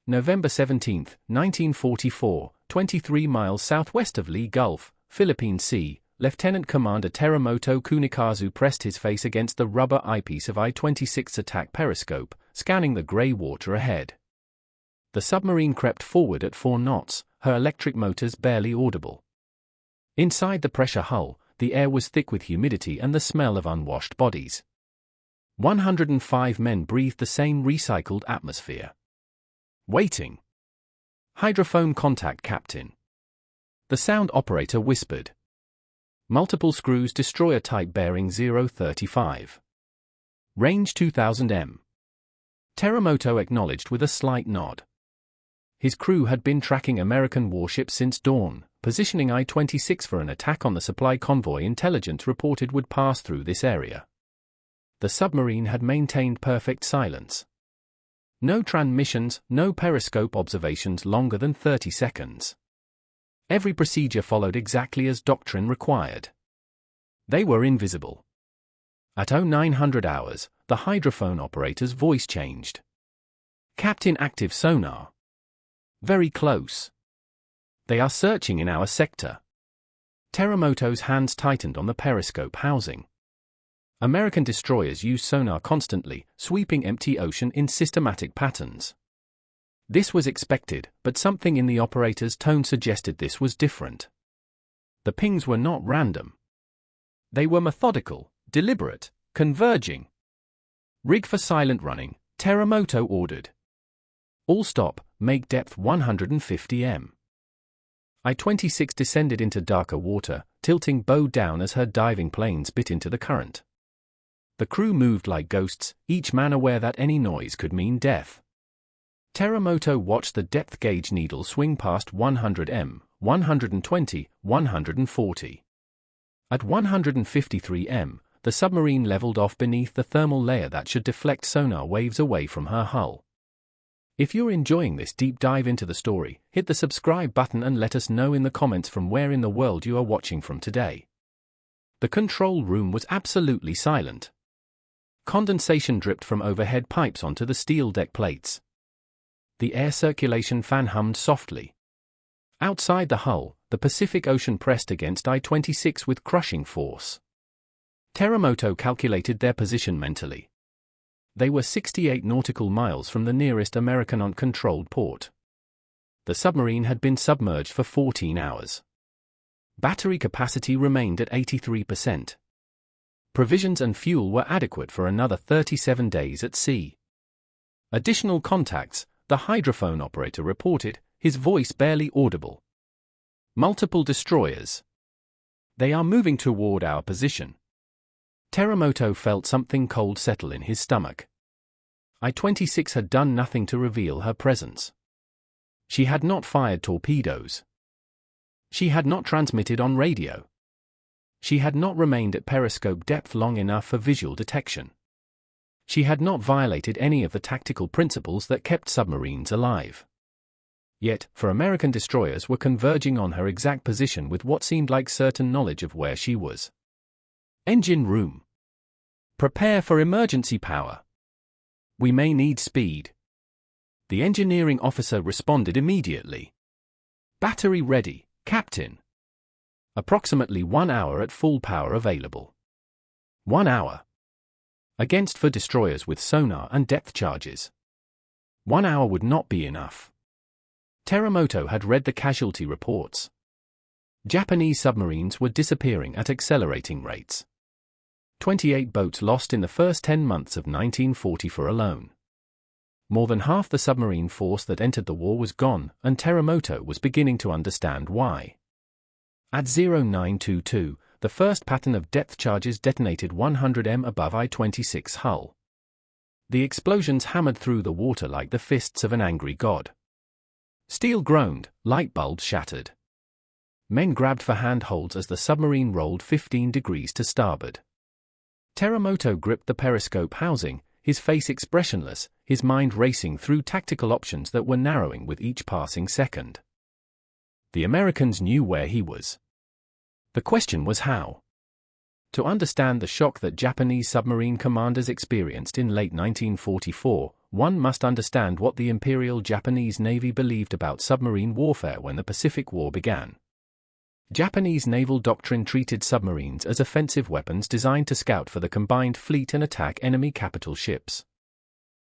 November 17, 1944, 23 miles southwest of Lee Gulf, Philippine Sea, Lieutenant Commander Teramoto Kunikazu pressed his face against the rubber eyepiece of I-26's attack periscope, scanning the grey water ahead. The submarine crept forward at 4 knots, her electric motors barely audible. Inside the pressure hull, the air was thick with humidity and the smell of unwashed bodies. 105 men breathed the same recycled atmosphere. Waiting. Hydrophone contact, Captain. The sound operator whispered. Multiple screws, destroyer type, bearing 035. Range 2000 m. Teramoto acknowledged with a slight nod. His crew had been tracking American warships since dawn, positioning I-26 for an attack on the supply convoy intelligence reported would pass through this area. The submarine had maintained perfect silence. No transmissions, no periscope observations longer than 30 seconds. Every procedure followed exactly as doctrine required. They were invisible. At 0900 hours, the hydrophone operator's voice changed. Captain, active sonar. Very close. They are searching in our sector. Teramoto's hands tightened on the periscope housing. American destroyers use sonar constantly, sweeping empty ocean in systematic patterns. This was expected, but something in the operator's tone suggested this was different. The pings were not random. They were methodical, deliberate, converging. Rig for silent running, Teramoto ordered. All stop, make depth 150 m. I-26 descended into darker water, tilting bow down as her diving planes bit into the current. The crew moved like ghosts, each man aware that any noise could mean death. Teramoto watched the depth gauge needle swing past 100 m, 120, 140. At 153 m, the submarine leveled off beneath the thermal layer that should deflect sonar waves away from her hull. If you're enjoying this deep dive into the story, hit the subscribe button and let us know in the comments from where in the world you are watching from today. The control room was absolutely silent. Condensation dripped from overhead pipes onto the steel deck plates. The air circulation fan hummed softly. Outside the hull, the Pacific Ocean pressed against I-26 with crushing force. Teramoto calculated their position mentally. They were 68 nautical miles from the nearest American uncontrolled port. The submarine had been submerged for 14 hours. Battery capacity remained at 83%. Provisions and fuel were adequate for another 37 days at sea. Additional contacts, the hydrophone operator reported, his voice barely audible. Multiple destroyers. They are moving toward our position. Teramoto felt something cold settle in his stomach. I-26 had done nothing to reveal her presence. She had not fired torpedoes. She had not transmitted on radio. She had not remained at periscope depth long enough for visual detection. She had not violated any of the tactical principles that kept submarines alive. Yet, for American destroyers were converging on her exact position with what seemed like certain knowledge of where she was. Engine room. Prepare for emergency power. We may need speed. The engineering officer responded immediately. Battery ready, Captain. Approximately 1 hour at full power available. 1 hour. Against for destroyers with sonar and depth charges. 1 hour would not be enough. Teramoto had read the casualty reports. Japanese submarines were disappearing at accelerating rates. 28 boats lost in the first 10 months of 1944 alone. More than half the submarine force that entered the war was gone, and Teramoto was beginning to understand why. At 0922, the first pattern of depth charges detonated 100 m above I-26 hull. The explosions hammered through the water like the fists of an angry god. Steel groaned, light bulbs shattered. Men grabbed for handholds as the submarine rolled 15 degrees to starboard. Teramoto gripped the periscope housing, his face expressionless, his mind racing through tactical options that were narrowing with each passing second. The Americans knew where he was. The question was how. To understand the shock that Japanese submarine commanders experienced in late 1944, one must understand what the Imperial Japanese Navy believed about submarine warfare when the Pacific War began. Japanese naval doctrine treated submarines as offensive weapons designed to scout for the combined fleet and attack enemy capital ships.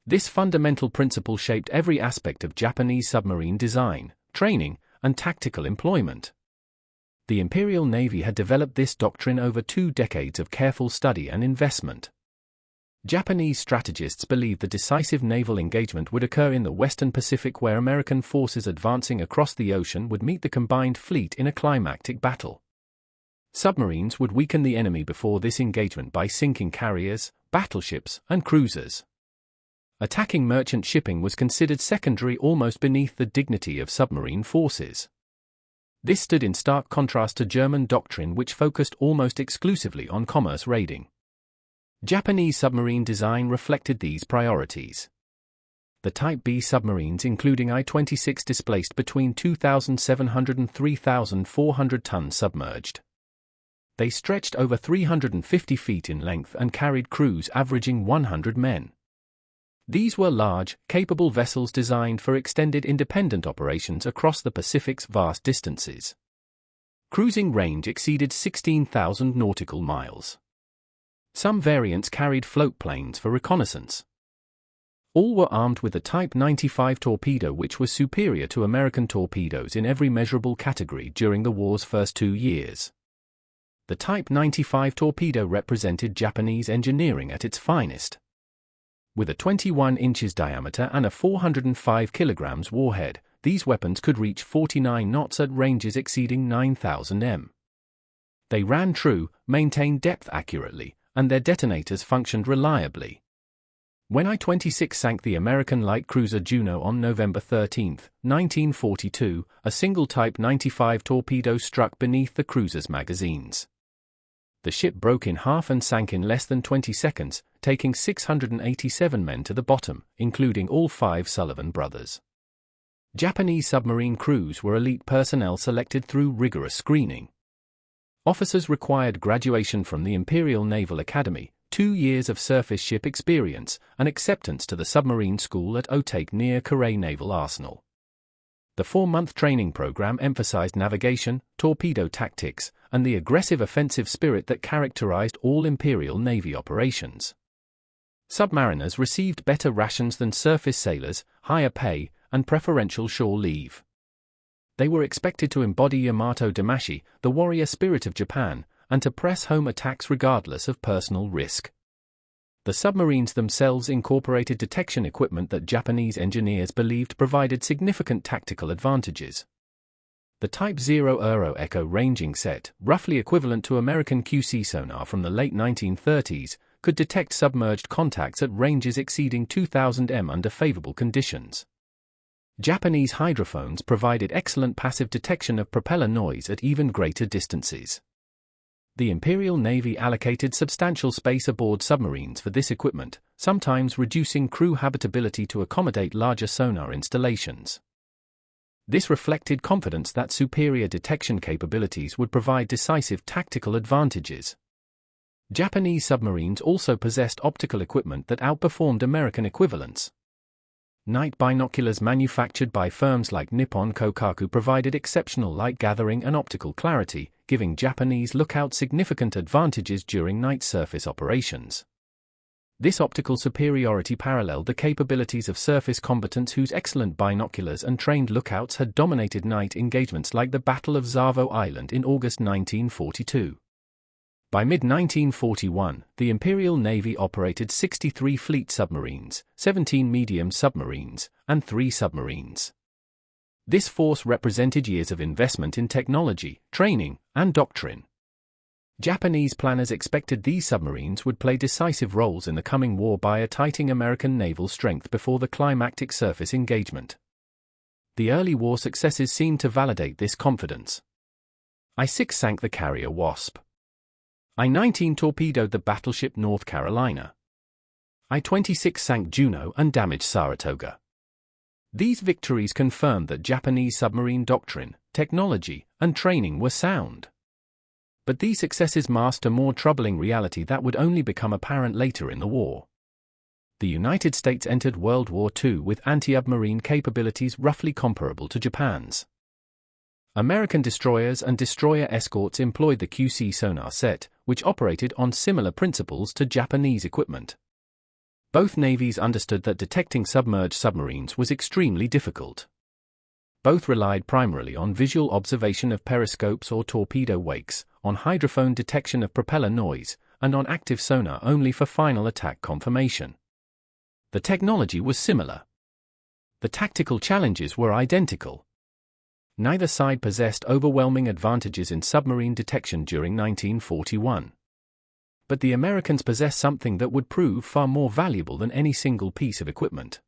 This fundamental principle shaped every aspect of Japanese submarine design, training, and tactical employment. The Imperial Navy had developed this doctrine over 2 decades of careful study and investment. Japanese strategists believed the decisive naval engagement would occur in the Western Pacific, where American forces advancing across the ocean would meet the combined fleet in a climactic battle. Submarines would weaken the enemy before this engagement by sinking carriers, battleships, and cruisers. Attacking merchant shipping was considered secondary, almost beneath the dignity of submarine forces. This stood in stark contrast to German doctrine, which focused almost exclusively on commerce raiding. Japanese submarine design reflected these priorities. The Type B submarines, including I-26, displaced between 2,700 and 3,400 tons submerged. They stretched over 350 feet in length and carried crews averaging 100 men. These were large, capable vessels designed for extended independent operations across the Pacific's vast distances. Cruising range exceeded 16,000 nautical miles. Some variants carried float planes for reconnaissance. All were armed with the Type 95 torpedo, which was superior to American torpedoes in every measurable category during the war's first 2 years. The Type 95 torpedo represented Japanese engineering at its finest. With a 21 inches diameter and a 405 kilograms warhead, these weapons could reach 49 knots at ranges exceeding 9,000 m. They ran true, maintained depth accurately, and their detonators functioned reliably. When I-26 sank the American light cruiser Juno on November 13, 1942, a single Type 95 torpedo struck beneath the cruiser's magazines. The ship broke in half and sank in less than 20 seconds, taking 687 men to the bottom, including all 5 Sullivan brothers. Japanese submarine crews were elite personnel selected through rigorous screening. Officers required graduation from the Imperial Naval Academy, 2 years of surface ship experience, and acceptance to the submarine school at Otake near Kure Naval Arsenal. The 4-month training program emphasized navigation, torpedo tactics, and the aggressive offensive spirit that characterized all Imperial Navy operations. Submariners received better rations than surface sailors, higher pay, and preferential shore leave. They were expected to embody Yamato Damashi, the warrior spirit of Japan, and to press home attacks regardless of personal risk. The submarines themselves incorporated detection equipment that Japanese engineers believed provided significant tactical advantages. The Type 0 Euro Echo ranging set, roughly equivalent to American QC sonar from the late 1930s, could detect submerged contacts at ranges exceeding 2,000 m under favorable conditions. Japanese hydrophones provided excellent passive detection of propeller noise at even greater distances. The Imperial Navy allocated substantial space aboard submarines for this equipment, sometimes reducing crew habitability to accommodate larger sonar installations. This reflected confidence that superior detection capabilities would provide decisive tactical advantages. Japanese submarines also possessed optical equipment that outperformed American equivalents. Night binoculars manufactured by firms like Nippon Kokaku provided exceptional light gathering and optical clarity, giving Japanese lookouts significant advantages during night surface operations. This optical superiority paralleled the capabilities of surface combatants whose excellent binoculars and trained lookouts had dominated night engagements like the Battle of Zavo Island in August 1942. By mid-1941, the Imperial Navy operated 63 fleet submarines, 17 medium submarines, and 3 submarines. This force represented years of investment in technology, training, and doctrine. Japanese planners expected these submarines would play decisive roles in the coming war by tightening American naval strength before the climactic surface engagement. The early war successes seemed to validate this confidence. I-6 sank the carrier Wasp. I-19 torpedoed the battleship North Carolina. I-26 sank Juno and damaged Saratoga. These victories confirmed that Japanese submarine doctrine, technology, and training were sound. But these successes masked a more troubling reality that would only become apparent later in the war. The United States entered World War II with anti-submarine capabilities roughly comparable to Japan's. American destroyers and destroyer escorts employed the QC sonar set, which operated on similar principles to Japanese equipment. Both navies understood that detecting submerged submarines was extremely difficult. Both relied primarily on visual observation of periscopes or torpedo wakes, on hydrophone detection of propeller noise, and on active sonar only for final attack confirmation. The technology was similar. The tactical challenges were identical. Neither side possessed overwhelming advantages in submarine detection during 1941. But the Americans possessed something that would prove far more valuable than any single piece of equipment.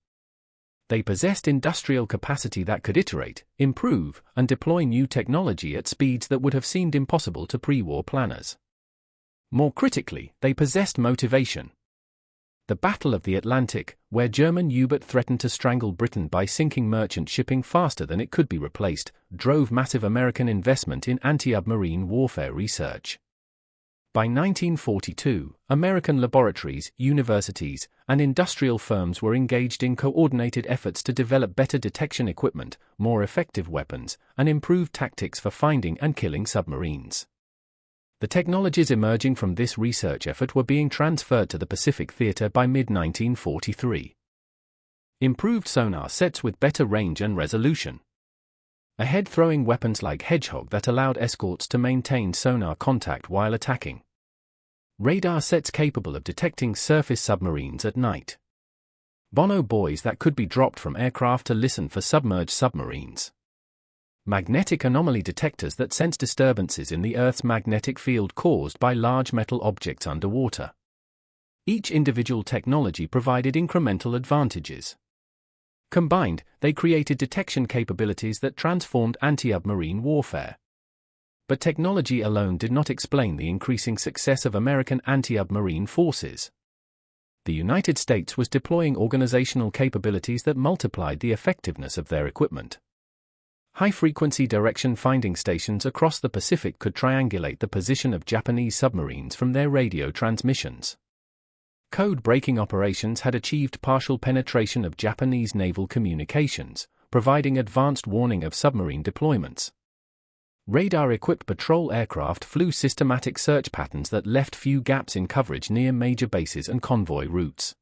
They possessed industrial capacity that could iterate, improve, and deploy new technology at speeds that would have seemed impossible to pre-war planners. More critically, they possessed motivation. The Battle of the Atlantic, where German U-boat threatened to strangle Britain by sinking merchant shipping faster than it could be replaced, drove massive American investment in anti-submarine warfare research. By 1942, American laboratories, universities, and industrial firms were engaged in coordinated efforts to develop better detection equipment, more effective weapons, and improved tactics for finding and killing submarines. The technologies emerging from this research effort were being transferred to the Pacific theater by mid-1943. Improved sonar sets with better range and resolution. Ahead-throwing weapons like Hedgehog that allowed escorts to maintain sonar contact while attacking. Radar sets capable of detecting surface submarines at night. Bono buoys that could be dropped from aircraft to listen for submerged submarines. Magnetic anomaly detectors that sense disturbances in the Earth's magnetic field caused by large metal objects underwater. Each individual technology provided incremental advantages. Combined, they created detection capabilities that transformed anti-submarine warfare. But technology alone did not explain the increasing success of American anti-submarine forces. The United States was deploying organizational capabilities that multiplied the effectiveness of their equipment. High-frequency direction finding stations across the Pacific could triangulate the position of Japanese submarines from their radio transmissions. Code-breaking operations had achieved partial penetration of Japanese naval communications, providing advanced warning of submarine deployments. Radar-equipped patrol aircraft flew systematic search patterns that left few gaps in coverage near major bases and convoy routes.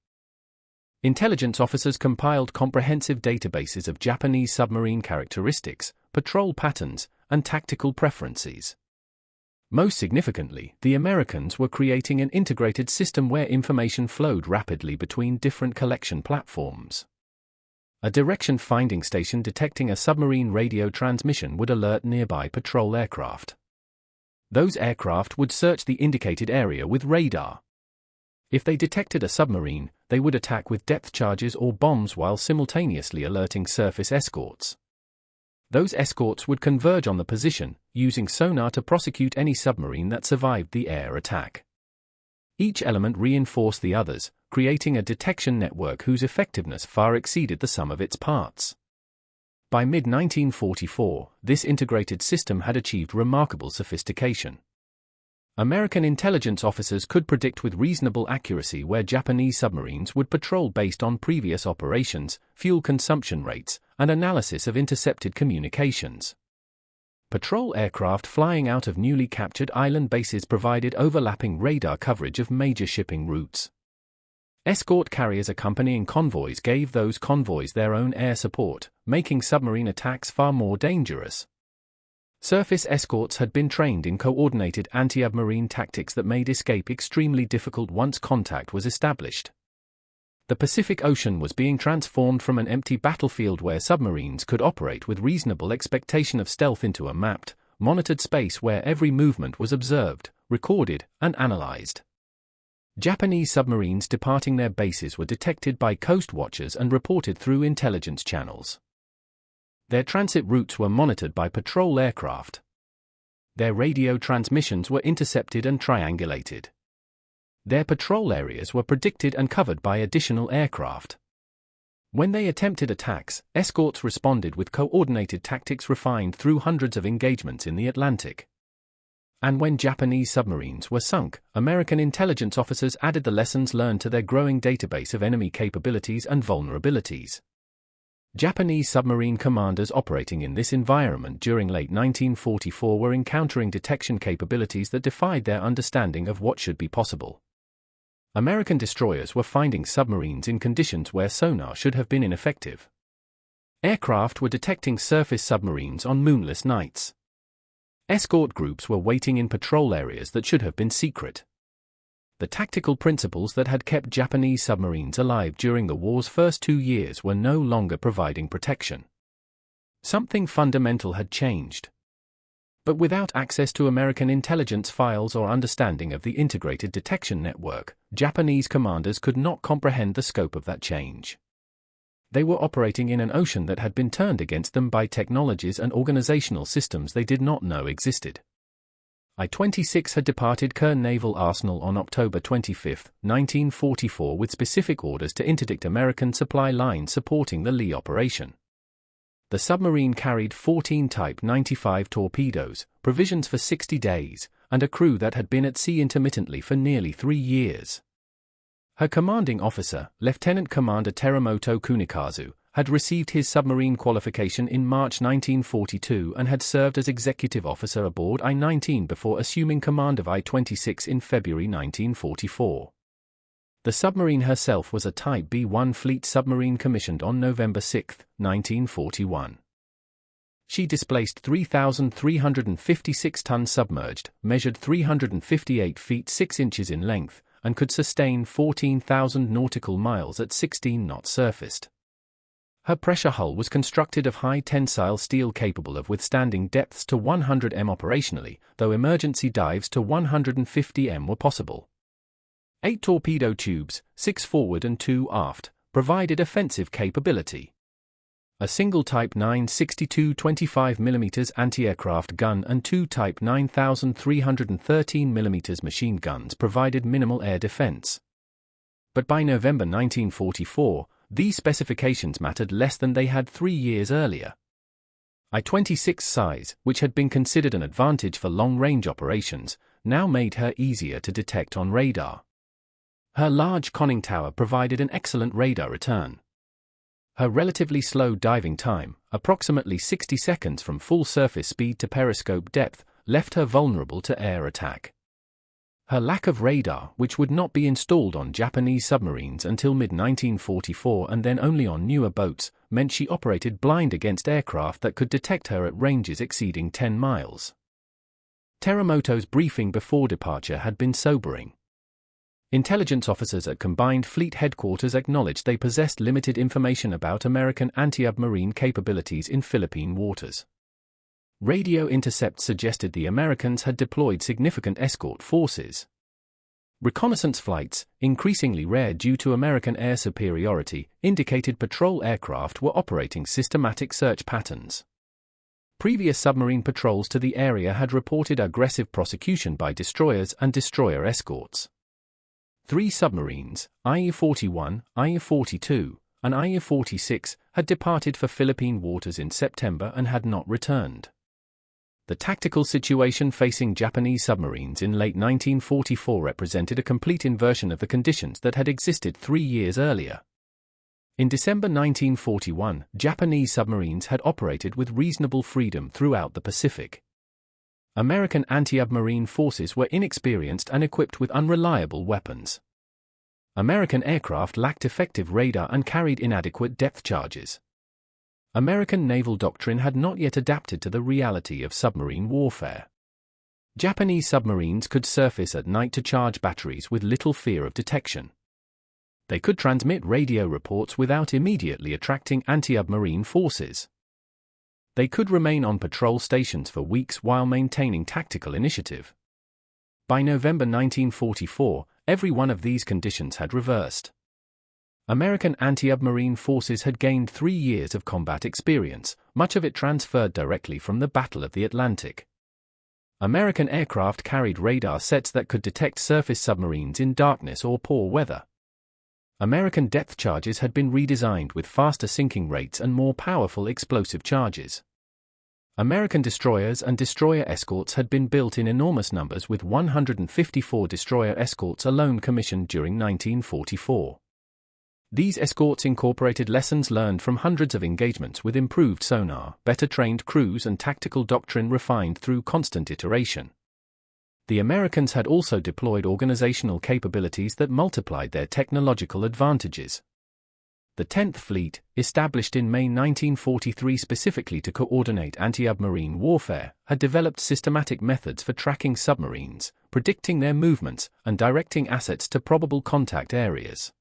Intelligence officers compiled comprehensive databases of Japanese submarine characteristics, patrol patterns, and tactical preferences. Most significantly, the Americans were creating an integrated system where information flowed rapidly between different collection platforms. A direction finding station detecting a submarine radio transmission would alert nearby patrol aircraft. Those aircraft would search the indicated area with radar. If they detected a submarine, they would attack with depth charges or bombs while simultaneously alerting surface escorts. Those escorts would converge on the position, using sonar to prosecute any submarine that survived the air attack. Each element reinforced the others, creating a detection network whose effectiveness far exceeded the sum of its parts. By mid-1944, this integrated system had achieved remarkable sophistication. American intelligence officers could predict with reasonable accuracy where Japanese submarines would patrol based on previous operations, fuel consumption rates, and analysis of intercepted communications. Patrol aircraft flying out of newly captured island bases provided overlapping radar coverage of major shipping routes. Escort carriers accompanying convoys gave those convoys their own air support, making submarine attacks far more dangerous. Surface escorts had been trained in coordinated anti-submarine tactics that made escape extremely difficult once contact was established. The Pacific Ocean was being transformed from an empty battlefield where submarines could operate with reasonable expectation of stealth into a mapped, monitored space where every movement was observed, recorded, and analyzed. Japanese submarines departing their bases were detected by coast watchers and reported through intelligence channels. Their transit routes were monitored by patrol aircraft. Their radio transmissions were intercepted and triangulated. Their patrol areas were predicted and covered by additional aircraft. When they attempted attacks, escorts responded with coordinated tactics refined through hundreds of engagements in the Atlantic. And when Japanese submarines were sunk, American intelligence officers added the lessons learned to their growing database of enemy capabilities and vulnerabilities. Japanese submarine commanders operating in this environment during late 1944 were encountering detection capabilities that defied their understanding of what should be possible. American destroyers were finding submarines in conditions where sonar should have been ineffective. Aircraft were detecting surface submarines on moonless nights. Escort groups were waiting in patrol areas that should have been secret. The tactical principles that had kept Japanese submarines alive during the war's first 2 years were no longer providing protection. Something fundamental had changed. But without access to American intelligence files or understanding of the integrated detection network, Japanese commanders could not comprehend the scope of that change. They were operating in an ocean that had been turned against them by technologies and organizational systems they did not know existed. I-26 had departed Kern Naval Arsenal on October 25, 1944 with specific orders to interdict American supply lines supporting the Lee operation. The submarine carried 14 Type 95 torpedoes, provisions for 60 days, and a crew that had been at sea intermittently for nearly 3 years. Her commanding officer, Lieutenant Commander Teramoto Kunikazu, had received his submarine qualification in March 1942 and had served as executive officer aboard I-19 before assuming command of I-26 in February 1944. The submarine herself was a Type B-1 fleet submarine commissioned on November 6, 1941. She displaced 3,356 tons submerged, measured 358 feet 6 inches in length, and could sustain 14,000 nautical miles at 16 knots surfaced. Her pressure hull was constructed of high-tensile steel capable of withstanding depths to 100 m operationally, though emergency dives to 150 m were possible. 8 torpedo tubes, 6 forward and 2 aft, provided offensive capability. A single Type 962 25mm anti-aircraft gun and 2 Type 9313mm machine guns provided minimal air defense. But by November 1944, these specifications mattered less than they had 3 years earlier. I-26's size, which had been considered an advantage for long-range operations, now made her easier to detect on radar. Her large conning tower provided an excellent radar return. Her relatively slow diving time, approximately 60 seconds from full surface speed to periscope depth, left her vulnerable to air attack. Her lack of radar, which would not be installed on Japanese submarines until mid-1944 and then only on newer boats, meant she operated blind against aircraft that could detect her at ranges exceeding 10 miles. Teramoto's briefing before departure had been sobering. Intelligence officers at Combined Fleet Headquarters acknowledged they possessed limited information about American anti-submarine capabilities in Philippine waters. Radio intercepts suggested the Americans had deployed significant escort forces. Reconnaissance flights, increasingly rare due to American air superiority, indicated patrol aircraft were operating systematic search patterns. Previous submarine patrols to the area had reported aggressive prosecution by destroyers and destroyer escorts. 3 submarines, IE-41, IE-42, and IE-46, had departed for Philippine waters in September and had not returned. The tactical situation facing Japanese submarines in late 1944 represented a complete inversion of the conditions that had existed 3 years earlier. In December 1941, Japanese submarines had operated with reasonable freedom throughout the Pacific. American anti-submarine forces were inexperienced and equipped with unreliable weapons. American aircraft lacked effective radar and carried inadequate depth charges. American naval doctrine had not yet adapted to the reality of submarine warfare. Japanese submarines could surface at night to charge batteries with little fear of detection. They could transmit radio reports without immediately attracting anti-submarine forces. They could remain on patrol stations for weeks while maintaining tactical initiative. By November 1944, every one of these conditions had reversed. American anti-submarine forces had gained 3 years of combat experience, much of it transferred directly from the Battle of the Atlantic. American aircraft carried radar sets that could detect surface submarines in darkness or poor weather. American depth charges had been redesigned with faster sinking rates and more powerful explosive charges. American destroyers and destroyer escorts had been built in enormous numbers, with 154 destroyer escorts alone commissioned during 1944. These escorts incorporated lessons learned from hundreds of engagements with improved sonar, better trained crews and tactical doctrine refined through constant iteration. The Americans had also deployed organizational capabilities that multiplied their technological advantages. The 10th Fleet, established in May 1943 specifically to coordinate anti-submarine warfare, had developed systematic methods for tracking submarines, predicting their movements, and directing assets to probable contact areas.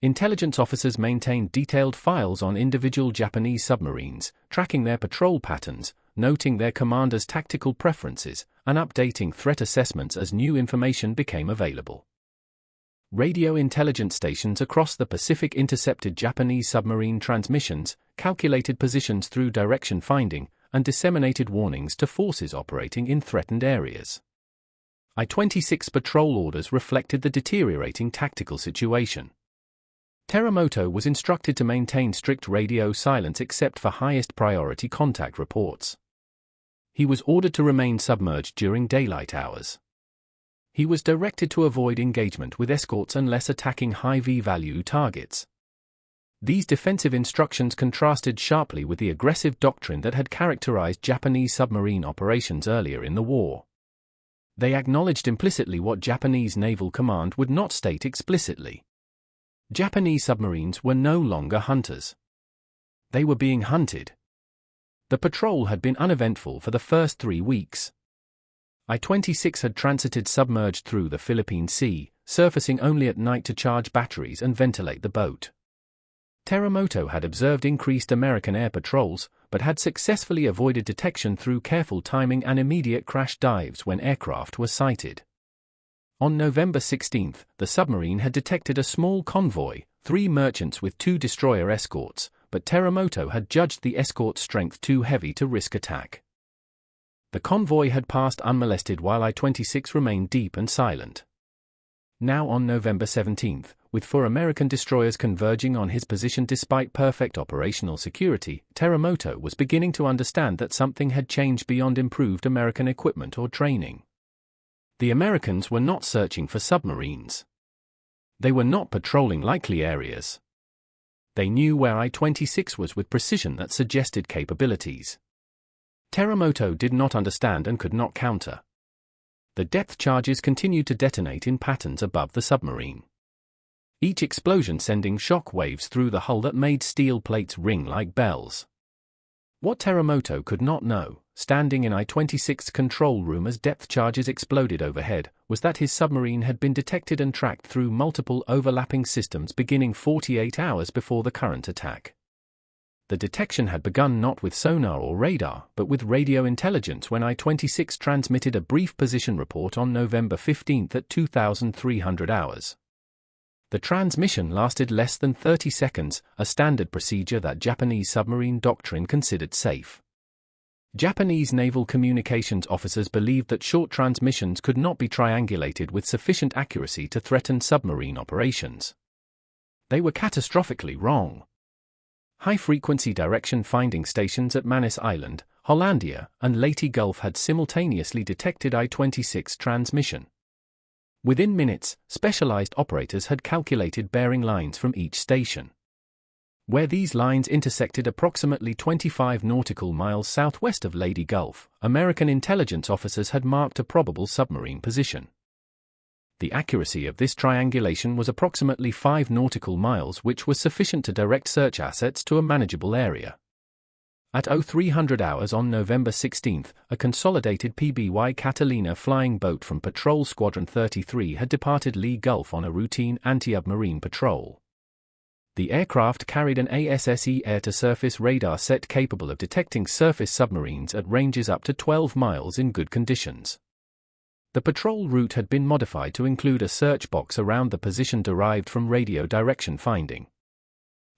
Intelligence officers maintained detailed files on individual Japanese submarines, tracking their patrol patterns, noting their commanders' tactical preferences, and updating threat assessments as new information became available. Radio intelligence stations across the Pacific intercepted Japanese submarine transmissions, calculated positions through direction finding, and disseminated warnings to forces operating in threatened areas. I-26 patrol orders reflected the deteriorating tactical situation. Teramoto was instructed to maintain strict radio silence except for highest priority contact reports. He was ordered to remain submerged during daylight hours. He was directed to avoid engagement with escorts unless attacking high V-value targets. These defensive instructions contrasted sharply with the aggressive doctrine that had characterized Japanese submarine operations earlier in the war. They acknowledged implicitly what Japanese Naval Command would not state explicitly. Japanese submarines were no longer hunters. They were being hunted. The patrol had been uneventful for the first 3 weeks. I-26 had transited submerged through the Philippine Sea, surfacing only at night to charge batteries and ventilate the boat. Teramoto had observed increased American air patrols, but had successfully avoided detection through careful timing and immediate crash dives when aircraft were sighted. On November 16, the submarine had detected a small convoy, 3 merchants with 2 destroyer escorts, but Teramoto had judged the escort's strength too heavy to risk attack. The convoy had passed unmolested while I-26 remained deep and silent. Now on November 17, with 4 American destroyers converging on his position despite perfect operational security, Teramoto was beginning to understand that something had changed beyond improved American equipment or training. The Americans were not searching for submarines. They were not patrolling likely areas. They knew where I-26 was with precision that suggested capabilities. Teramoto did not understand and could not counter. The depth charges continued to detonate in patterns above the submarine, each explosion sending shock waves through the hull that made steel plates ring like bells. What Teramoto could not know, standing in I-26's control room as depth charges exploded overhead, was that his submarine had been detected and tracked through multiple overlapping systems beginning 48 hours before the current attack. The detection had begun not with sonar or radar, but with radio intelligence when I-26 transmitted a brief position report on November 15 at 2,300 hours. The transmission lasted less than 30 seconds, a standard procedure that Japanese submarine doctrine considered safe. Japanese naval communications officers believed that short transmissions could not be triangulated with sufficient accuracy to threaten submarine operations. They were catastrophically wrong. High-frequency direction finding stations at Manus Island, Hollandia, and Leyte Gulf had simultaneously detected I-26 transmission. Within minutes, specialized operators had calculated bearing lines from each station. Where these lines intersected approximately 25 nautical miles southwest of Leyte Gulf, American intelligence officers had marked a probable submarine position. The accuracy of this triangulation was approximately 5 nautical miles, which was sufficient to direct search assets to a manageable area. At 0300 hours on November 16, a consolidated PBY Catalina flying boat from Patrol Squadron 33 had departed Lee Gulf on a routine anti-submarine patrol. The aircraft carried an ASSE air-to-surface radar set capable of detecting surface submarines at ranges up to 12 miles in good conditions. The patrol route had been modified to include a search box around the position derived from radio direction finding.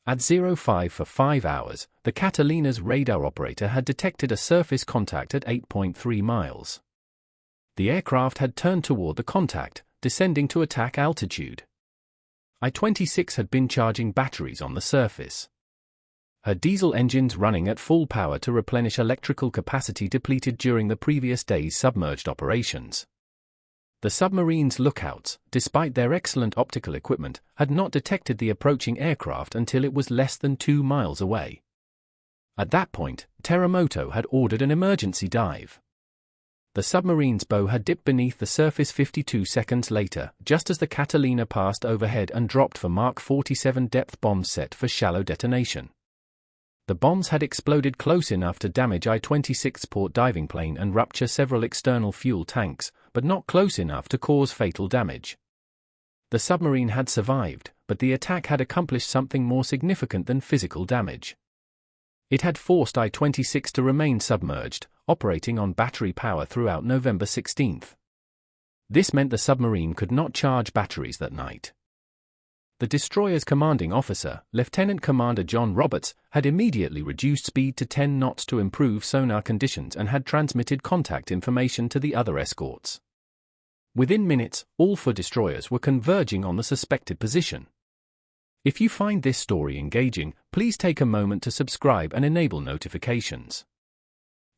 At 05 for 5 hours, the Catalina's radar operator had detected a surface contact at 8.3 miles. The aircraft had turned toward the contact, descending to attack altitude. I-26 had been charging batteries on the surface. her diesel engines running at full power to replenish electrical capacity depleted during the previous day's submerged operations. The submarine's lookouts, despite their excellent optical equipment, had not detected the approaching aircraft until it was less than 2 miles away. At that point, Teramoto had ordered an emergency dive. The submarine's bow had dipped beneath the surface 52 seconds later, just as the Catalina passed overhead and dropped for Mark 47 depth bombs set for shallow detonation. The bombs had exploded close enough to damage I-26's port diving plane and rupture several external fuel tanks, but not close enough to cause fatal damage. The submarine had survived, but the attack had accomplished something more significant than physical damage. It had forced I-26 to remain submerged, operating on battery power throughout November 16. This meant the submarine could not charge batteries that night. The destroyer's commanding officer, Lieutenant Commander John Roberts, had immediately reduced speed to 10 knots to improve sonar conditions and had transmitted contact information to the other escorts. Within minutes, all 4 destroyers were converging on the suspected position. If you find this story engaging, please take a moment to subscribe and enable notifications.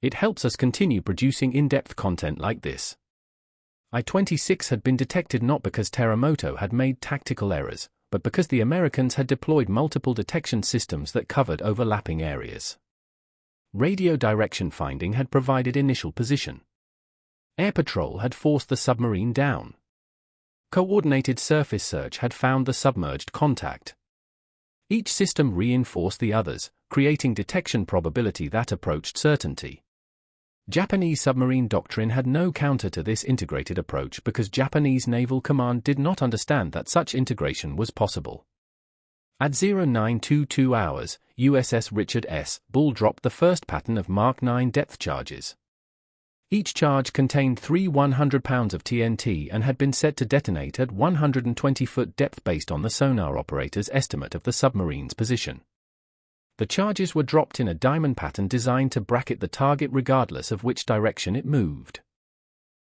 It helps us continue producing in-depth content like this. I-26 had been detected not because Teramoto had made tactical errors, but because the Americans had deployed multiple detection systems that covered overlapping areas. Radio direction finding had provided initial position. Air patrol had forced the submarine down. Coordinated surface search had found the submerged contact. Each system reinforced the others, creating detection probability that approached certainty. Japanese submarine doctrine had no counter to this integrated approach because Japanese Naval Command did not understand that such integration was possible. At 0922 hours, USS Richard S. Bull dropped the first pattern of Mark 9 depth charges. Each charge contained 3 100 pounds of TNT and had been set to detonate at 120-foot depth based on the sonar operator's estimate of the submarine's position. The charges were dropped in a diamond pattern designed to bracket the target regardless of which direction it moved.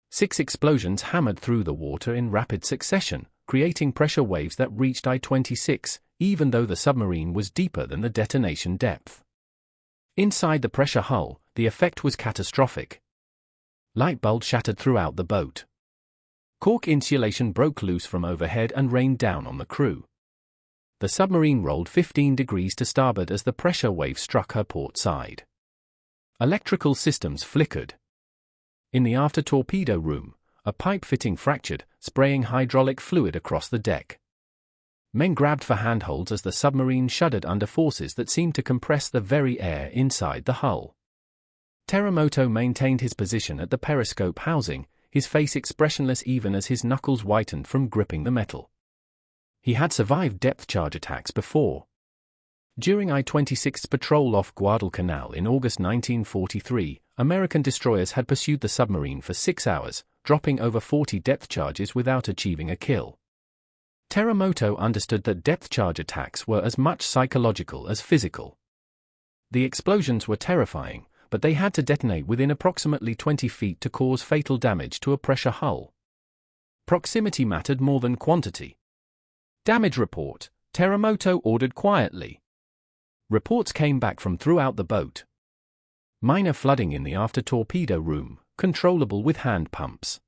6 explosions hammered through the water in rapid succession, creating pressure waves that reached I-26, even though the submarine was deeper than the detonation depth. Inside the pressure hull, the effect was catastrophic. Light bulbs shattered throughout the boat. Cork insulation broke loose from overhead and rained down on the crew. The submarine rolled 15 degrees to starboard as the pressure wave struck her port side. Electrical systems flickered. In the after torpedo room, a pipe fitting fractured, spraying hydraulic fluid across the deck. Men grabbed for handholds as the submarine shuddered under forces that seemed to compress the very air inside the hull. Teramoto maintained his position at the periscope housing, his face expressionless even as his knuckles whitened from gripping the metal. He had survived depth charge attacks before. During I-26's patrol off Guadalcanal in August 1943, American destroyers had pursued the submarine for 6 hours, dropping over 40 depth charges without achieving a kill. Teramoto understood that depth charge attacks were as much psychological as physical. The explosions were terrifying, but they had to detonate within approximately 20 feet to cause fatal damage to a pressure hull. Proximity mattered more than quantity. Damage report, Teramoto ordered quietly. Reports came back from throughout the boat. Minor flooding in the after torpedo room, controllable with hand pumps.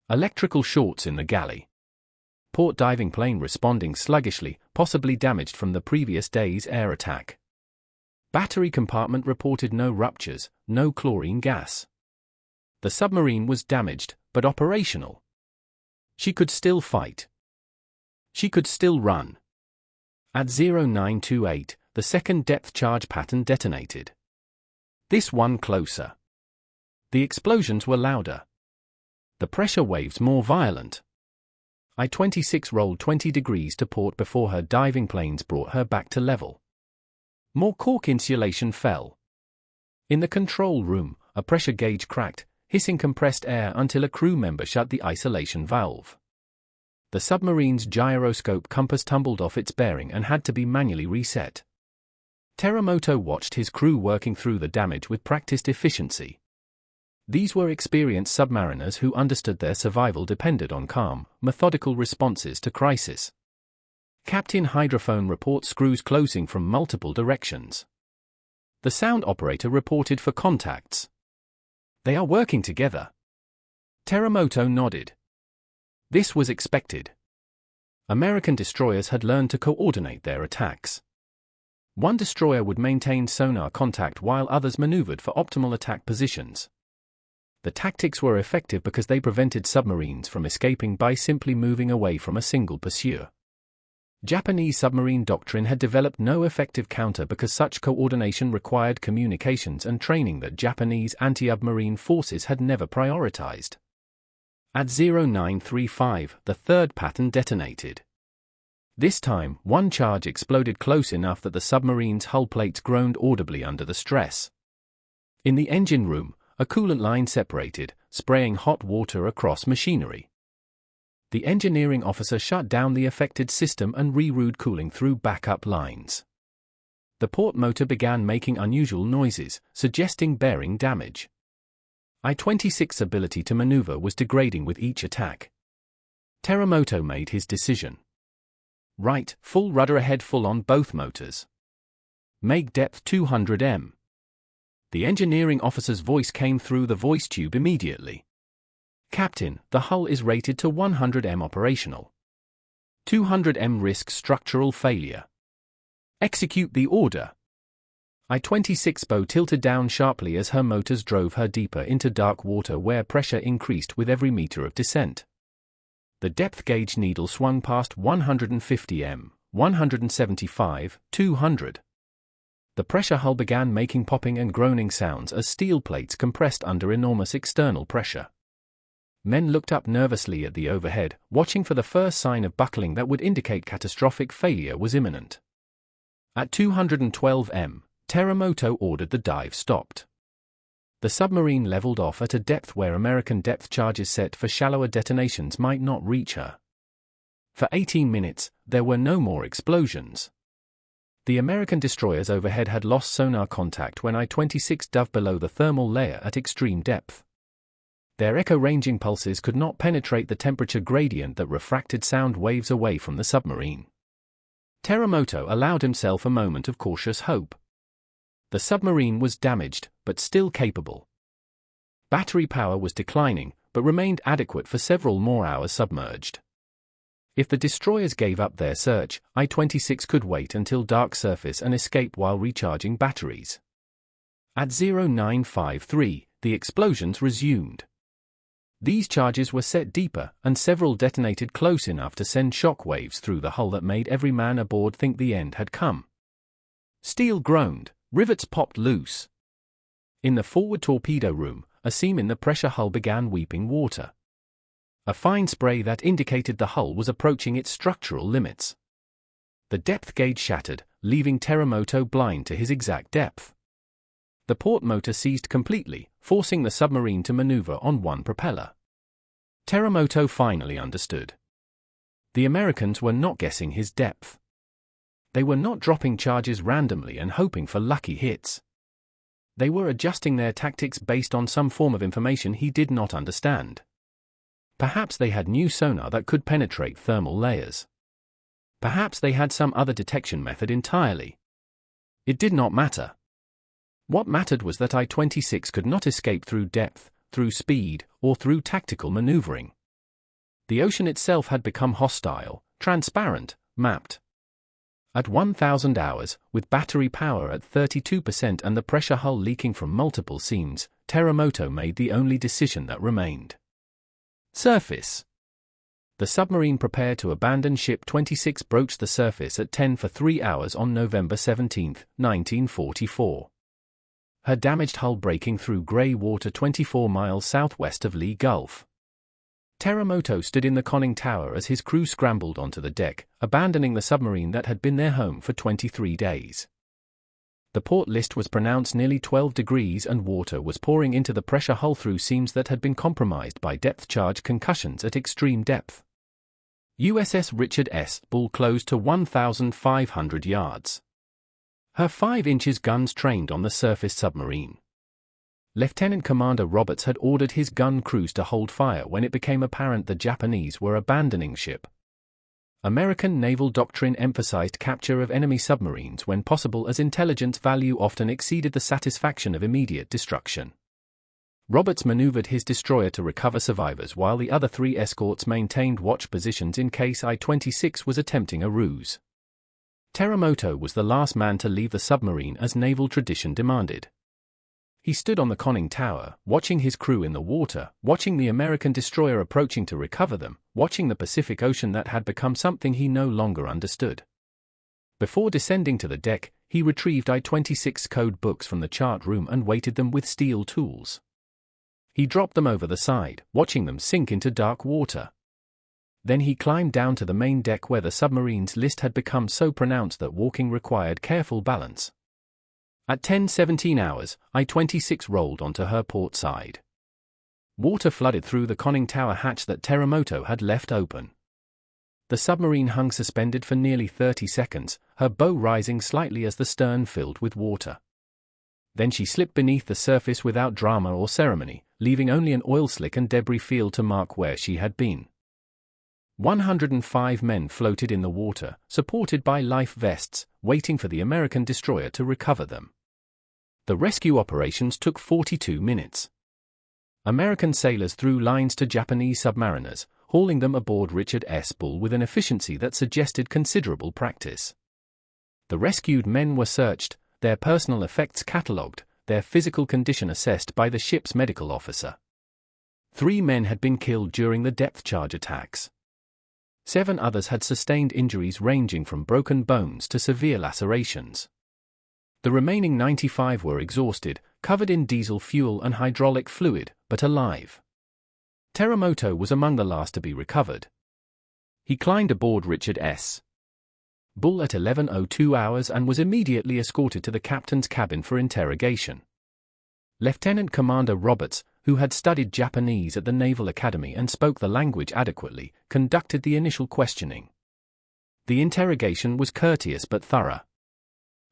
Electrical shorts in the galley. Port diving plane responding sluggishly, possibly damaged from the previous day's air attack. Battery compartment reported no ruptures, no chlorine gas. The submarine was damaged, but operational. She could still fight. She could still run. At 0928, the second depth charge pattern detonated. This one closer. The explosions were louder. The pressure waves more violent. I-26 rolled 20 degrees to port before her diving planes brought her back to level. More cork insulation fell. In the control room, a pressure gauge cracked, hissing compressed air until a crew member shut the isolation valve. The submarine's gyroscope compass tumbled off its bearing and had to be manually reset. Teramoto watched his crew working through the damage with practiced efficiency. These were experienced submariners who understood their survival depended on calm, methodical responses to crisis. Captain hydrophone reports screws closing from multiple directions. The sound operator reported for contacts. They are working together. Teramoto nodded. This was expected. American destroyers had learned to coordinate their attacks. One destroyer would maintain sonar contact while others maneuvered for optimal attack positions. The tactics were effective because they prevented submarines from escaping by simply moving away from a single pursuer. Japanese submarine doctrine had developed no effective counter because such coordination required communications and training that Japanese anti-submarine forces had never prioritized. At 0935, the third pattern detonated. This time, one charge exploded close enough that the submarine's hull plates groaned audibly under the stress. In the engine room, a coolant line separated, spraying hot water across machinery. The engineering officer shut down the affected system and rerouted cooling through backup lines. The port motor began making unusual noises, suggesting bearing damage. I-26's ability to maneuver was degrading with each attack. Teramoto made his decision. Right, full rudder ahead, full on both motors. Make depth 200 m. The engineering officer's voice came through the voice tube immediately. Captain, the hull is rated to 100 m operational. 200 m risks structural failure. Execute the order. I-26 bow tilted down sharply as her motors drove her deeper into dark water where pressure increased with every meter of descent. The depth gauge needle swung past 150 m, 175, 200. The pressure hull began making popping and groaning sounds as steel plates compressed under enormous external pressure. Men looked up nervously at the overhead, watching for the first sign of buckling that would indicate catastrophic failure was imminent. At 212 m, Teramoto ordered the dive stopped. The submarine leveled off at a depth where American depth charges set for shallower detonations might not reach her. For 18 minutes, there were no more explosions. The American destroyers overhead had lost sonar contact when I-26 dove below the thermal layer at extreme depth. Their echo-ranging pulses could not penetrate the temperature gradient that refracted sound waves away from the submarine. Teramoto allowed himself a moment of cautious hope. The submarine was damaged, but still capable. Battery power was declining, but remained adequate for several more hours submerged. If the destroyers gave up their search, I-26 could wait until dark surface and escape while recharging batteries. At 0953, the explosions resumed. These charges were set deeper, and several detonated close enough to send shock waves through the hull that made every man aboard think the end had come. Steel groaned, rivets popped loose. In the forward torpedo room, a seam in the pressure hull began weeping water. A fine spray that indicated the hull was approaching its structural limits. The depth gauge shattered, leaving Teramoto blind to his exact depth. The port motor seized completely, forcing the submarine to maneuver on one propeller. Teramoto finally understood. The Americans were not guessing his depth. They were not dropping charges randomly and hoping for lucky hits. They were adjusting their tactics based on some form of information he did not understand. Perhaps they had new sonar that could penetrate thermal layers. Perhaps they had some other detection method entirely. It did not matter. What mattered was that I-26 could not escape through depth, through speed, or through tactical maneuvering. The ocean itself had become hostile, transparent, mapped. At 1,000 hours, with battery power at 32% and the pressure hull leaking from multiple seams, Teramoto made the only decision that remained. Surface. The submarine prepared to abandon Ship 26 broached the surface at 10 for 3 hours on November 17, 1944. Her damaged hull breaking through grey water 24 miles southwest of Lee Gulf. Teramoto stood in the conning tower as his crew scrambled onto the deck, abandoning the submarine that had been their home for 23 days. The port list was pronounced nearly 12 degrees and water was pouring into the pressure hull through seams that had been compromised by depth charge concussions at extreme depth. USS Richard S. Bull closed to 1,500 yards. Her 5-inch guns trained on the surface submarine. Lieutenant Commander Roberts had ordered his gun crews to hold fire when it became apparent the Japanese were abandoning ship. American naval doctrine emphasized capture of enemy submarines when possible, as intelligence value often exceeded the satisfaction of immediate destruction. Roberts maneuvered his destroyer to recover survivors while the other 3 escorts maintained watch positions in case I-26 was attempting a ruse. Teramoto was the last man to leave the submarine as naval tradition demanded. He stood on the conning tower, watching his crew in the water, watching the American destroyer approaching to recover them, watching the Pacific Ocean that had become something he no longer understood. Before descending to the deck, he retrieved I-26 code books from the chart room and weighted them with steel tools. He dropped them over the side, watching them sink into dark water. Then he climbed down to the main deck where the submarine's list had become so pronounced that walking required careful balance. At 10:17 hours, I-26 rolled onto her port side. Water flooded through the conning tower hatch that Teramoto had left open. The submarine hung suspended for nearly 30 seconds, her bow rising slightly as the stern filled with water. Then she slipped beneath the surface without drama or ceremony, leaving only an oil slick and debris field to mark where she had been. 105 men floated in the water, supported by life vests, waiting for the American destroyer to recover them. The rescue operations took 42 minutes. American sailors threw lines to Japanese submariners, hauling them aboard Richard S. Bull with an efficiency that suggested considerable practice. The rescued men were searched, their personal effects catalogued, their physical condition assessed by the ship's medical officer. 3 men had been killed during the depth charge attacks. 7 others had sustained injuries ranging from broken bones to severe lacerations. The remaining 95 were exhausted, covered in diesel fuel and hydraulic fluid, but alive. Teramoto was among the last to be recovered. He climbed aboard Richard S. Bull at 11:02 hours and was immediately escorted to the captain's cabin for interrogation. Lieutenant Commander Roberts, who had studied Japanese at the Naval Academy and spoke the language adequately, conducted the initial questioning. The interrogation was courteous but thorough.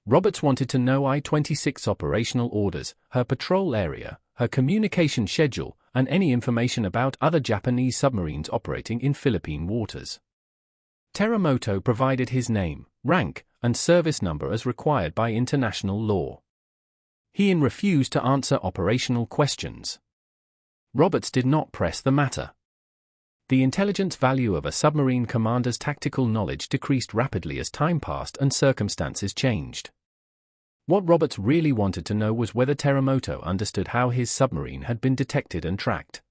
Roberts wanted to know I-26 operational orders, her patrol area, her communication schedule, and any information about other Japanese submarines operating in Philippine waters. Teramoto provided his name, rank, and service number as required by international law. He refused to answer operational questions. Roberts did not press the matter. The intelligence value of a submarine commander's tactical knowledge decreased rapidly as time passed and circumstances changed. What Roberts really wanted to know was whether Teramoto understood how his submarine had been detected and tracked.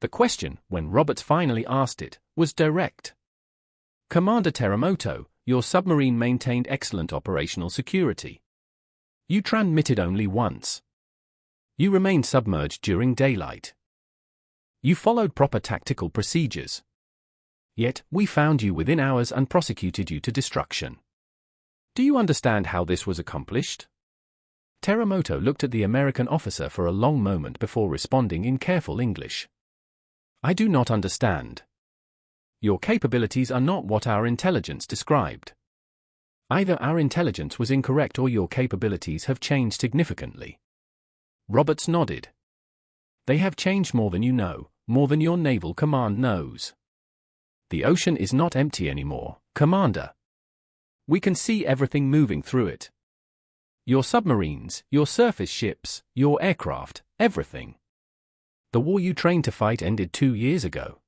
The question, when Roberts finally asked it, was direct. Commander Teramoto, your submarine maintained excellent operational security. You transmitted only once. You remained submerged during daylight. You followed proper tactical procedures. Yet, we found you within hours and prosecuted you to destruction. Do you understand how this was accomplished? Teramoto looked at the American officer for a long moment before responding in careful English. I do not understand. Your capabilities are not what our intelligence described. Either our intelligence was incorrect or your capabilities have changed significantly. Roberts nodded. They have changed more than you know, more than your naval command knows. The ocean is not empty anymore, Commander. We can see everything moving through it. Your submarines, your surface ships, your aircraft, everything. The war you trained to fight ended 2 years ago.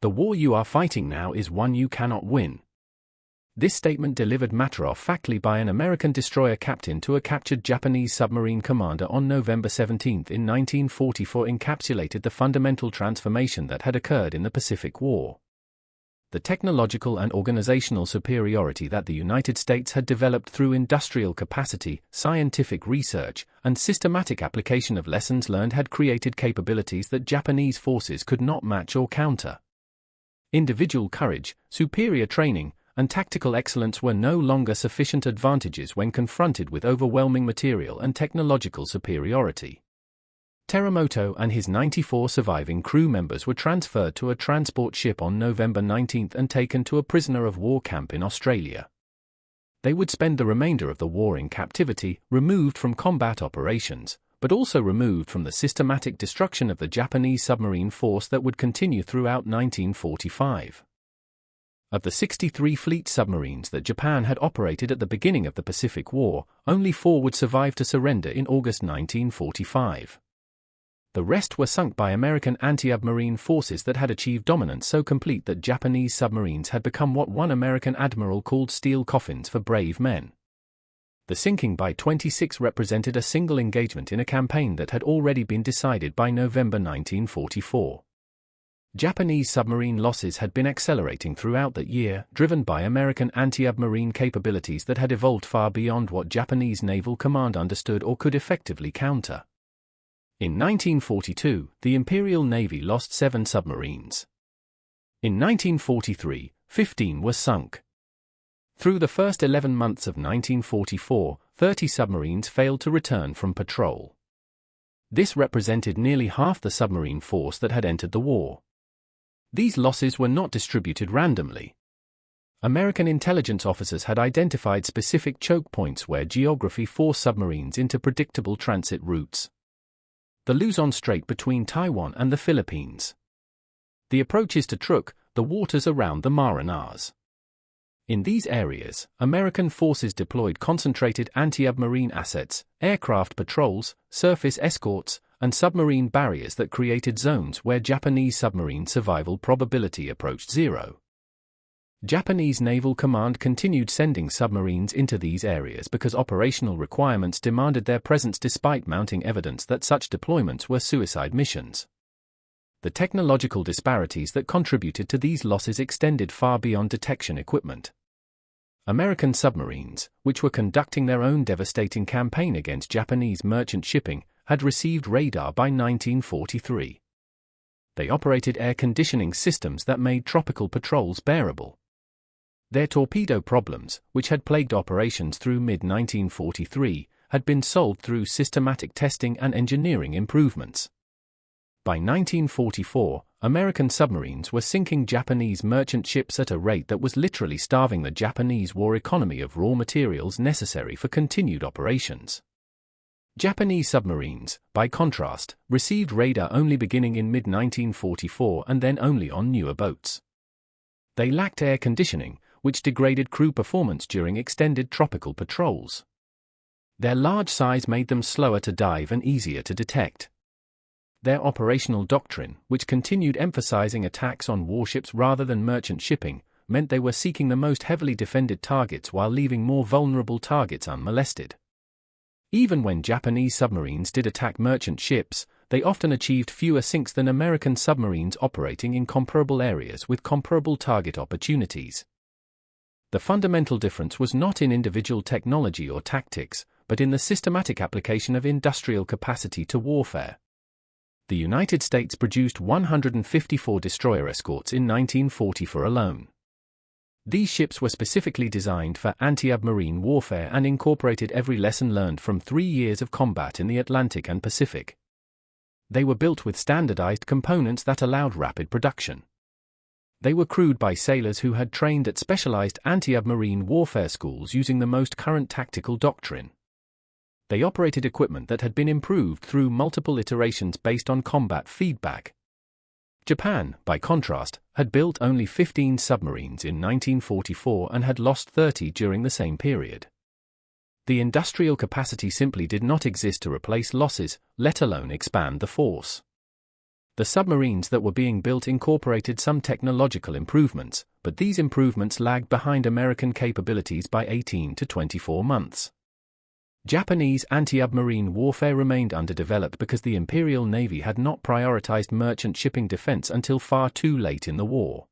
The war you are fighting now is one you cannot win. This statement, delivered matter-of-factly by an American destroyer captain to a captured Japanese submarine commander on November 17 in 1944, encapsulated the fundamental transformation that had occurred in the Pacific War. The technological and organizational superiority that the United States had developed through industrial capacity, scientific research, and systematic application of lessons learned had created capabilities that Japanese forces could not match or counter. Individual courage, superior training, and tactical excellence were no longer sufficient advantages when confronted with overwhelming material and technological superiority. Teramoto and his 94 surviving crew members were transferred to a transport ship on November 19 and taken to a prisoner of war camp in Australia. They would spend the remainder of the war in captivity, removed from combat operations, but also removed from the systematic destruction of the Japanese submarine force that would continue throughout 1945. Of the 63 fleet submarines that Japan had operated at the beginning of the Pacific War, only 4 would survive to surrender in August 1945. The rest were sunk by American anti-submarine forces that had achieved dominance so complete that Japanese submarines had become what one American admiral called steel coffins for brave men. The sinking by 26 represented a single engagement in a campaign that had already been decided by November 1944. Japanese submarine losses had been accelerating throughout that year, driven by American anti-submarine capabilities that had evolved far beyond what Japanese Naval Command understood or could effectively counter. In 1942, the Imperial Navy lost 7 submarines. In 1943, 15 were sunk. Through the first 11 months of 1944, 30 submarines failed to return from patrol. This represented nearly half the submarine force that had entered the war. These losses were not distributed randomly. American intelligence officers had identified specific choke points where geography forced submarines into predictable transit routes. The Luzon Strait between Taiwan and the Philippines. The approaches to Truk, the waters around the Marianas. In these areas, American forces deployed concentrated anti-submarine assets, aircraft patrols, surface escorts, and submarine barriers that created zones where Japanese submarine survival probability approached 0. Japanese Naval Command continued sending submarines into these areas because operational requirements demanded their presence despite mounting evidence that such deployments were suicide missions. The technological disparities that contributed to these losses extended far beyond detection equipment. American submarines, which were conducting their own devastating campaign against Japanese merchant shipping, had received radar by 1943. They operated air conditioning systems that made tropical patrols bearable. Their torpedo problems, which had plagued operations through mid-1943, had been solved through systematic testing and engineering improvements. By 1944, American submarines were sinking Japanese merchant ships at a rate that was literally starving the Japanese war economy of raw materials necessary for continued operations. Japanese submarines, by contrast, received radar only beginning in mid-1944 and then only on newer boats. They lacked air conditioning, which degraded crew performance during extended tropical patrols. Their large size made them slower to dive and easier to detect. Their operational doctrine, which continued emphasizing attacks on warships rather than merchant shipping, meant they were seeking the most heavily defended targets while leaving more vulnerable targets unmolested. Even when Japanese submarines did attack merchant ships, they often achieved fewer sinks than American submarines operating in comparable areas with comparable target opportunities. The fundamental difference was not in individual technology or tactics, but in the systematic application of industrial capacity to warfare. The United States produced 154 destroyer escorts in 1944 alone. These ships were specifically designed for anti-submarine warfare and incorporated every lesson learned from 3 years of combat in the Atlantic and Pacific. They were built with standardized components that allowed rapid production. They were crewed by sailors who had trained at specialized anti-submarine warfare schools using the most current tactical doctrine. They operated equipment that had been improved through multiple iterations based on combat feedback. Japan, by contrast, had built only 15 submarines in 1944 and had lost 30 during the same period. The industrial capacity simply did not exist to replace losses, let alone expand the force. The submarines that were being built incorporated some technological improvements, but these improvements lagged behind American capabilities by 18 to 24 months. Japanese anti-submarine warfare remained underdeveloped because the Imperial Navy had not prioritized merchant shipping defense until far too late in the war.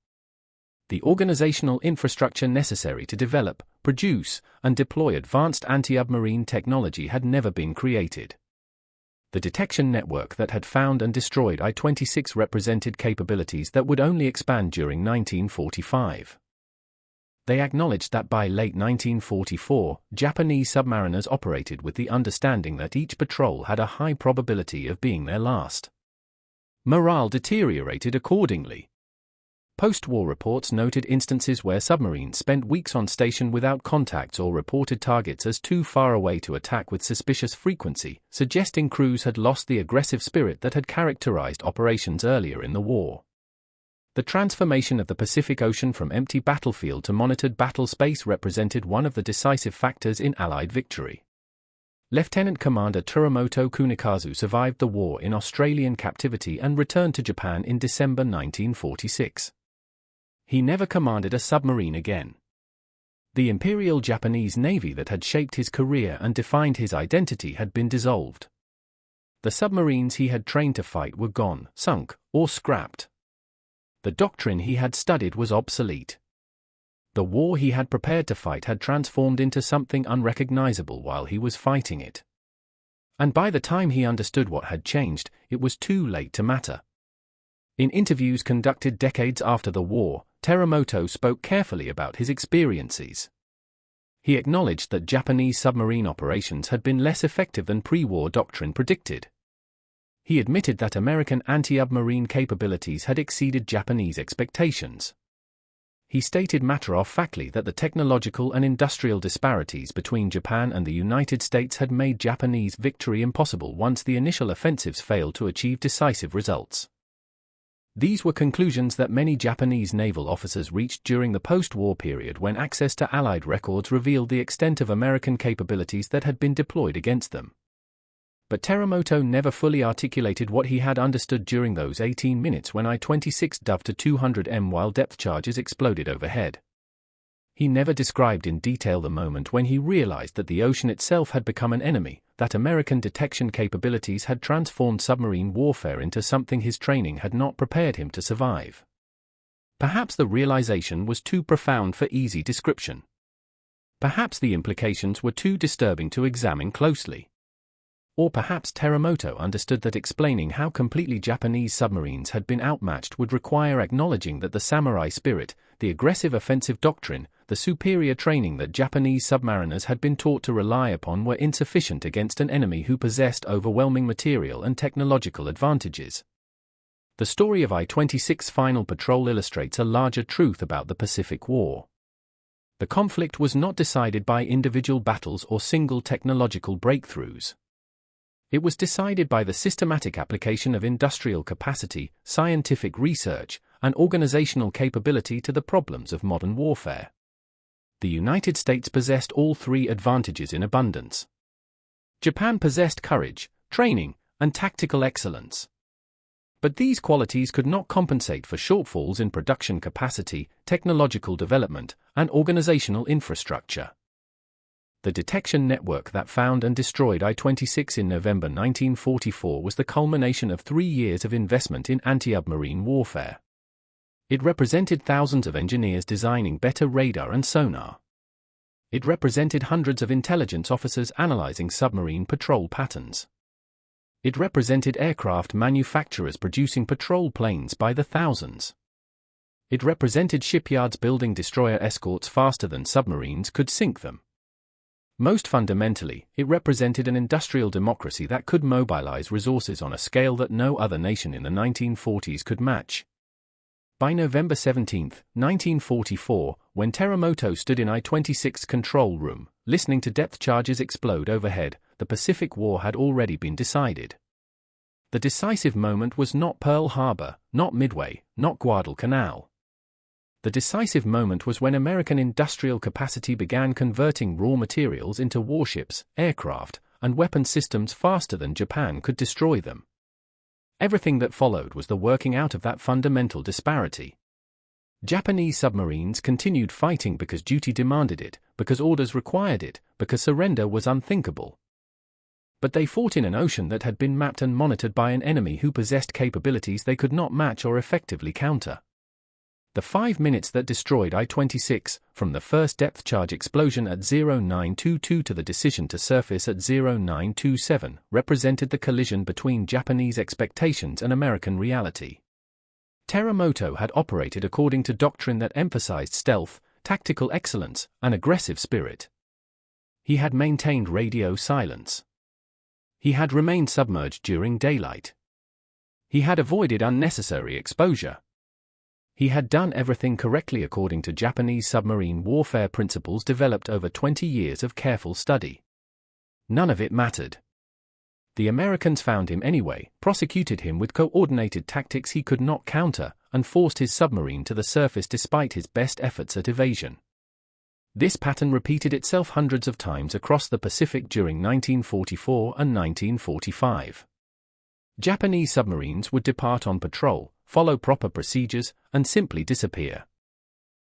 The organizational infrastructure necessary to develop, produce, and deploy advanced anti-submarine technology had never been created. The detection network that had found and destroyed I-26 represented capabilities that would only expand during 1945. They acknowledged that by late 1944, Japanese submariners operated with the understanding that each patrol had a high probability of being their last. Morale deteriorated accordingly. Post-war reports noted instances where submarines spent weeks on station without contacts or reported targets as too far away to attack with suspicious frequency, suggesting crews had lost the aggressive spirit that had characterized operations earlier in the war. The transformation of the Pacific Ocean from empty battlefield to monitored battle space represented one of the decisive factors in Allied victory. Lieutenant Commander Turamoto Kunikazu survived the war in Australian captivity and returned to Japan in December 1946. He never commanded a submarine again. The Imperial Japanese Navy that had shaped his career and defined his identity had been dissolved. The submarines he had trained to fight were gone, sunk, or scrapped. The doctrine he had studied was obsolete. The war he had prepared to fight had transformed into something unrecognizable while he was fighting it. And by the time he understood what had changed, it was too late to matter. In interviews conducted decades after the war, Teramoto spoke carefully about his experiences. He acknowledged that Japanese submarine operations had been less effective than pre-war doctrine predicted. He admitted that American anti-submarine capabilities had exceeded Japanese expectations. He stated matter-of-factly that the technological and industrial disparities between Japan and the United States had made Japanese victory impossible once the initial offensives failed to achieve decisive results. These were conclusions that many Japanese naval officers reached during the post-war period when access to Allied records revealed the extent of American capabilities that had been deployed against them. But Teramoto never fully articulated what he had understood during those 18 minutes when I-26 dove to 200 while depth charges exploded overhead. He never described in detail the moment when he realized that the ocean itself had become an enemy, that American detection capabilities had transformed submarine warfare into something his training had not prepared him to survive. Perhaps the realization was too profound for easy description. Perhaps the implications were too disturbing to examine closely. Or perhaps Teramoto understood that explaining how completely Japanese submarines had been outmatched would require acknowledging that the samurai spirit, the aggressive offensive doctrine, the superior training that Japanese submariners had been taught to rely upon were insufficient against an enemy who possessed overwhelming material and technological advantages. The story of I-26's final patrol illustrates a larger truth about the Pacific War. The conflict was not decided by individual battles or single technological breakthroughs. It was decided by the systematic application of industrial capacity, scientific research, and organizational capability to the problems of modern warfare. The United States possessed all three advantages in abundance. Japan possessed courage, training, and tactical excellence. But these qualities could not compensate for shortfalls in production capacity, technological development, and organizational infrastructure. The detection network that found and destroyed I-26 in November 1944 was the culmination of 3 years of investment in anti-submarine warfare. It represented thousands of engineers designing better radar and sonar. It represented hundreds of intelligence officers analyzing submarine patrol patterns. It represented aircraft manufacturers producing patrol planes by the thousands. It represented shipyards building destroyer escorts faster than submarines could sink them. Most fundamentally, it represented an industrial democracy that could mobilize resources on a scale that no other nation in the 1940s could match. By November 17, 1944, when Teramoto stood in I-26's control room, listening to depth charges explode overhead, the Pacific War had already been decided. The decisive moment was not Pearl Harbor, not Midway, not Guadalcanal. The decisive moment was when American industrial capacity began converting raw materials into warships, aircraft, and weapon systems faster than Japan could destroy them. Everything that followed was the working out of that fundamental disparity. Japanese submarines continued fighting because duty demanded it, because orders required it, because surrender was unthinkable. But they fought in an ocean that had been mapped and monitored by an enemy who possessed capabilities they could not match or effectively counter. The 5 minutes that destroyed I-26, from the first depth charge explosion at 0922 to the decision to surface at 0927, represented the collision between Japanese expectations and American reality. Teramoto had operated according to doctrine that emphasized stealth, tactical excellence, and aggressive spirit. He had maintained radio silence. He had remained submerged during daylight. He had avoided unnecessary exposure. He had done everything correctly according to Japanese submarine warfare principles developed over 20 years of careful study. None of it mattered. The Americans found him anyway, prosecuted him with coordinated tactics he could not counter, and forced his submarine to the surface despite his best efforts at evasion. This pattern repeated itself hundreds of times across the Pacific during 1944 and 1945. Japanese submarines would depart on patrol, follow proper procedures, and simply disappear.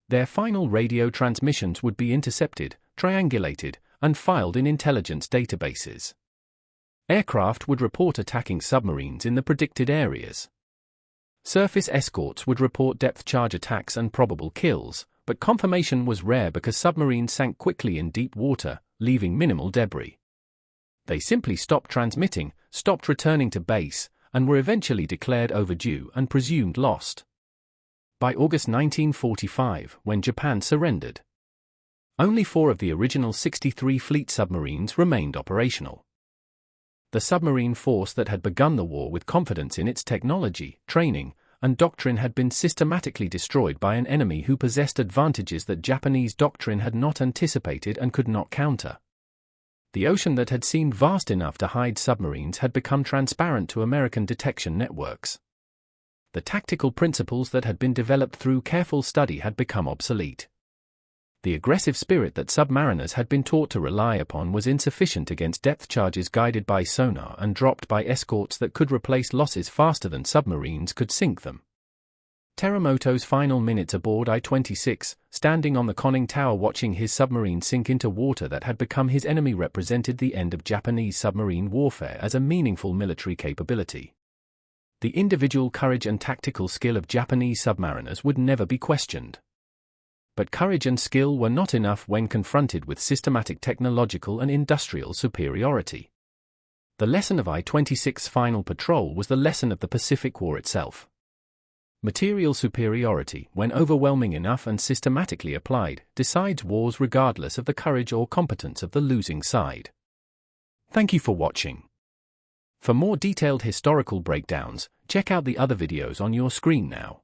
Their final radio transmissions would be intercepted, triangulated, and filed in intelligence databases. Aircraft would report attacking submarines in the predicted areas. Surface escorts would report depth charge attacks and probable kills, but confirmation was rare because submarines sank quickly in deep water, leaving minimal debris. They simply stopped transmitting, stopped returning to base, and were eventually declared overdue and presumed lost. By August 1945, when Japan surrendered, only 4 of the original 63 fleet submarines remained operational. The submarine force that had begun the war with confidence in its technology, training, and doctrine had been systematically destroyed by an enemy who possessed advantages that Japanese doctrine had not anticipated and could not counter. The ocean that had seemed vast enough to hide submarines had become transparent to American detection networks. The tactical principles that had been developed through careful study had become obsolete. The aggressive spirit that submariners had been taught to rely upon was insufficient against depth charges guided by sonar and dropped by escorts that could replace losses faster than submarines could sink them. Teramoto's final minutes aboard I-26, standing on the conning tower watching his submarine sink into water that had become his enemy, represented the end of Japanese submarine warfare as a meaningful military capability. The individual courage and tactical skill of Japanese submariners would never be questioned. But courage and skill were not enough when confronted with systematic technological and industrial superiority. The lesson of I-26's final patrol was the lesson of the Pacific War itself. Material superiority, when overwhelming enough and systematically applied, decides wars regardless of the courage or competence of the losing side. Thank you for watching. For more detailed historical breakdowns, check out the other videos on your screen now.